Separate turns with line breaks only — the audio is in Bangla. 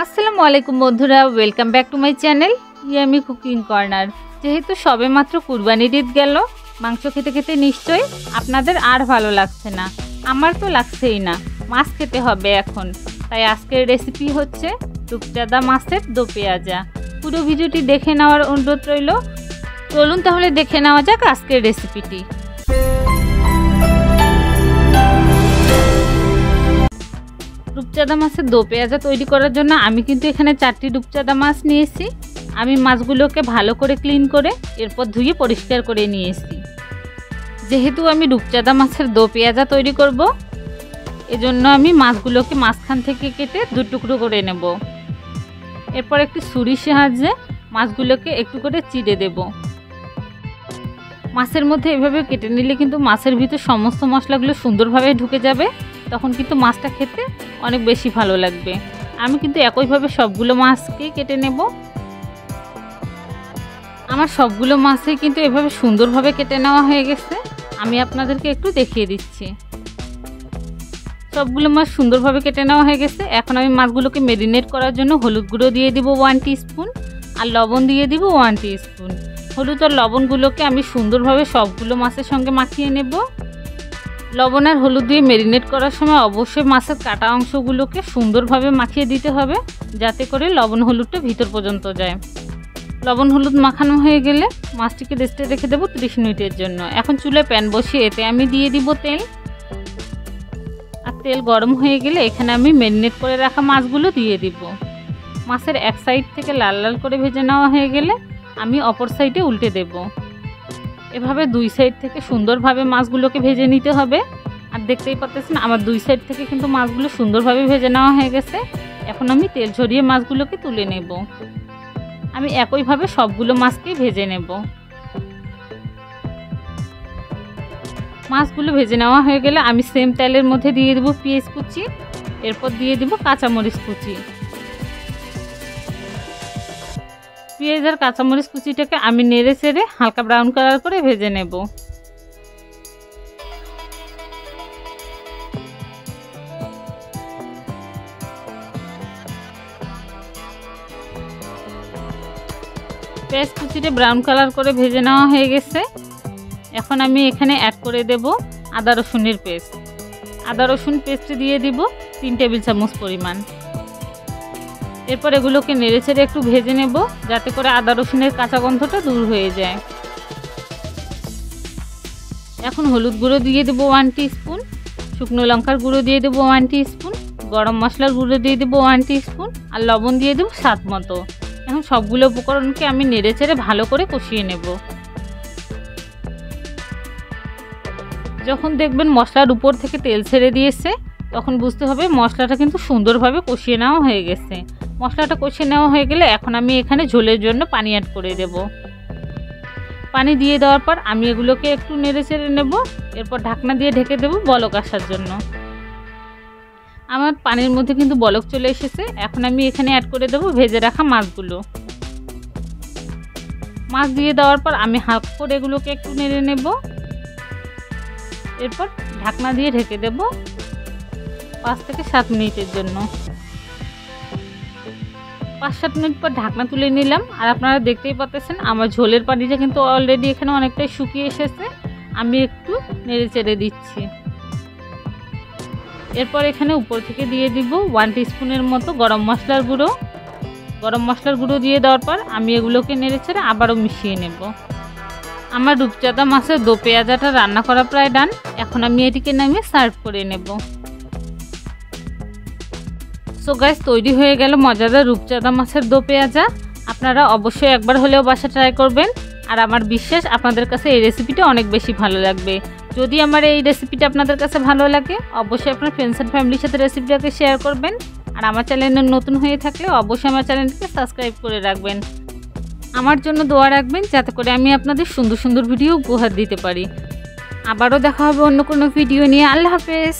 আসসালামু আলাইকুম বন্ধুরা, welcome back to my channel Yummy Cooking Corner. যেহেতু সবে মাত্র কুরবানির ঈদ গেল, মাংস খেতে খেতে নিশ্চয়ই আপনাদের আর ভালো লাগছে না, আমার তো লাগছেই না। মাছ খেতে হবে এখন, তাই আজকের রেসিপি হচ্ছে রূপচাঁদা মাছের দো পেঁয়াজা। পুরো ভিডিওটি দেখে নেওয়ার অনুরোধ রইল। চলুন তাহলে দেখে নেওয়া যাক আজকের রেসিপিটি। রূপচাঁদা মাছের দো পেঁয়াজা তৈরি করার জন্য আমি কিন্তু এখানে 4টি রূপচাঁদা মাছ নিয়েছি। আমি মাছগুলোকে ভালো করে ক্লিন করে এরপর ধুয়ে পরিষ্কার করে নিয়েছি। যেহেতু আমি রূপচাঁদা মাছের দো পেঁয়াজা তৈরি করব, এজন্য আমি মাছগুলোকে মাঝখান থেকে কেটে 2 টুকরো করে নেব। এরপর একটি ছুরির সাহায্যে মাছগুলোকে একটু করে চিড়ে দেব। মাছের মধ্যে এভাবে কেটে নিলে কিন্তু মাছের ভিতর সমস্ত মশলাগুলো সুন্দরভাবে ঢুকে যাবে, তখন কিন্তু মাছটা খেতে অনেক বেশি ভালো লাগবে। আমি কিন্তু একইভাবে সবগুলো মাছকে কেটে নেব। আমার সবগুলো মাছই কিন্তু এভাবে সুন্দরভাবে কেটে নেওয়া হয়ে গেছে। আমি আপনাদেরকে একটু দেখিয়ে দিচ্ছি। সবগুলো মাছ সুন্দরভাবে কেটে নেওয়া হয়ে গেছে। এখন আমি মাছগুলোকে ম্যারিনেট করার জন্য হলুদ গুঁড়ো দিয়ে দিব 1 টিস্পুন আর লবণ দিয়ে দিব 1 টিস্পুন। হলুদ আর লবণগুলোকে আমি সুন্দরভাবে সবগুলো মাছের সঙ্গে মাখিয়ে নেব। লবণ আর হলুদ দিয়ে ম্যারিনেট করার সময় অবশ্যই মাছের কাটা অংশগুলোকে সুন্দরভাবে মাখিয়ে দিতে হবে, যাতে করে লবণ হলুদটা ভিতর পর্যন্ত যায়। লবণ হলুদ মাখানো হয়ে গেলে মাছটিকে রেস্টে রেখে দেবো 30 মিনিটের জন্য। এখন চুলায় প্যান বসিয়ে এতে আমি দিয়ে দিব তেল। আর তেল গরম হয়ে গেলে এখানে আমি ম্যারিনেট করে রাখা মাছগুলো দিয়ে দিব। মাছের এক সাইড থেকে লাল লাল করে ভেজে নেওয়া হয়ে গেলে আমি অপর সাইডে উল্টে দেব। এভাবে 2 সাইড থেকে সুন্দরভাবে মাছগুলোকে ভেজে নিতে হবে। আর দেখতেই পাচ্ছেন আমার 2 সাইড থেকে কিন্তু মাছগুলো সুন্দরভাবে ভেজে নেওয়া হয়ে গেছে। এখন আমি তেল ঝরিয়ে মাছগুলোকে তুলে নেব। আমি একইভাবে সবগুলো মাছকেই ভেজে নেব। মাছগুলো ভেজে নেওয়া হয়ে গেলে আমি সেম তেলের মধ্যে দিয়ে দেব পেঁয়াজ কুচি, এরপর দিয়ে দেব কাঁচামরিচ কুচি। পেঁয়াজ আর কাঁচামরিচ কুচিটাকে আমি নেড়ে চেড়ে হালকা ব্রাউন কালার করে ভেজে নেব। পেঁয়াজ কুচিটা ব্রাউন কালার করে ভেজে নেওয়া হয়ে গেছে। এখন আমি এখানে অ্যাড করে দেব আদা রসুনের পেস্ট। আদা রসুন পেস্ট দিয়ে দিব 3 টেবিল চামচ পরিমাণ। এরপর এগুলোকে নেড়ে চেড়ে একটু ভেজে নেব, যাতে করে আদা রসুনের কাঁচা গন্ধটা দূর হয়ে যায়। এখন হলুদ গুঁড়ো দিয়ে দেব 1 টিস্পুন, শুকনো লঙ্কার গুঁড়ো দিয়ে দেব 1 টিস্পুন, গরম মশলার গুঁড়ো দিয়ে দেব 1 টিস্পুন আর লবণ দিয়ে দেব স্বাদ মতো। এখন সবগুলো উপকরণকে আমি নেড়ে চেড়ে ভালো করে কষিয়ে নেব। যখন দেখবেন মশলার উপর থেকে তেল ছেড়ে দিয়েছে, তখন বুঝতে হবে মশলাটা কিন্তু সুন্দরভাবে কষিয়ে নেওয়া হয়ে গেছে। মশলাটা কষিয়ে নেওয়া হয়ে গেলে এখন আমি এখানে ঝোলের জন্য পানি অ্যাড করে দেব। পানি দিয়ে দেওয়ার পর আমি এগুলোকে একটু নেড়ে চেড়ে নেব। এরপর ঢাকনা দিয়ে ঢেকে দেব বলক আসার জন্য। আমার পানির মধ্যে কিন্তু বলক চলে এসেছে। এখন আমি এখানে অ্যাড করে দেব ভেজে রাখা মাছগুলো। মাছ দিয়ে দেওয়ার পর আমি হালকা করে এগুলোকে একটু নেড়ে নেব। এরপর ঢাকনা দিয়ে ঢেকে দেব 5 থেকে 7 মিনিটের জন্য। 5-7 মিনিট পর ঢাকনা তুলে নিলাম। আর আপনারা দেখতেই পাচ্ছেন আমার ঝোলের পানিটা কিন্তু অলরেডি এখানে অনেকটাই শুকিয়ে এসেছে। আমি একটু নেড়ে চেড়ে দিচ্ছি। এরপর এখানে উপর থেকে দিয়ে দিব 1 টিস্পুনের মতো গরম মশলার গুঁড়ো। গরম মশলার গুঁড়ো দিয়ে দেওয়ার পর আমি এগুলোকে নেড়ে চেড়ে আবারও মিশিয়ে নেব। আমার রূপচাঁদা মাছের দো পেঁয়াজাটা রান্না করা প্রায় ডান। এখন আমি এটিকে নামিয়ে সার্ভ করে নেব। সো গাইস, তৈরি হয়ে গেল মজাদার রূপচাঁদা মাছের দো পেঁয়াজা। আপনারা অবশ্যই একবার হলেও বাসা ট্রাই করবেন। আর আমার বিশ্বাস আপনাদের কাছে এই রেসিপিটা অনেক বেশি ভালো লাগবে। যদি আমার এই রেসিপিটা আপনাদের কাছে ভালো লাগে, অবশ্যই আপনার ফ্রেন্ডস অ্যান্ড ফ্যামিলির সাথে রেসিপিটাকে শেয়ার করবেন। আর আমার চ্যানেলে নতুন হয়ে থাকলে অবশ্যই আমার চ্যানেলটিকে সাবস্ক্রাইব করে রাখবেন। আমার জন্য দোয়া রাখবেন, যাতে করে আমি আপনাদের সুন্দর সুন্দর ভিডিও উপহার দিতে পারি। আবারও দেখা হবে অন্য কোনো ভিডিও নিয়ে। আল্লাহ হাফেজ।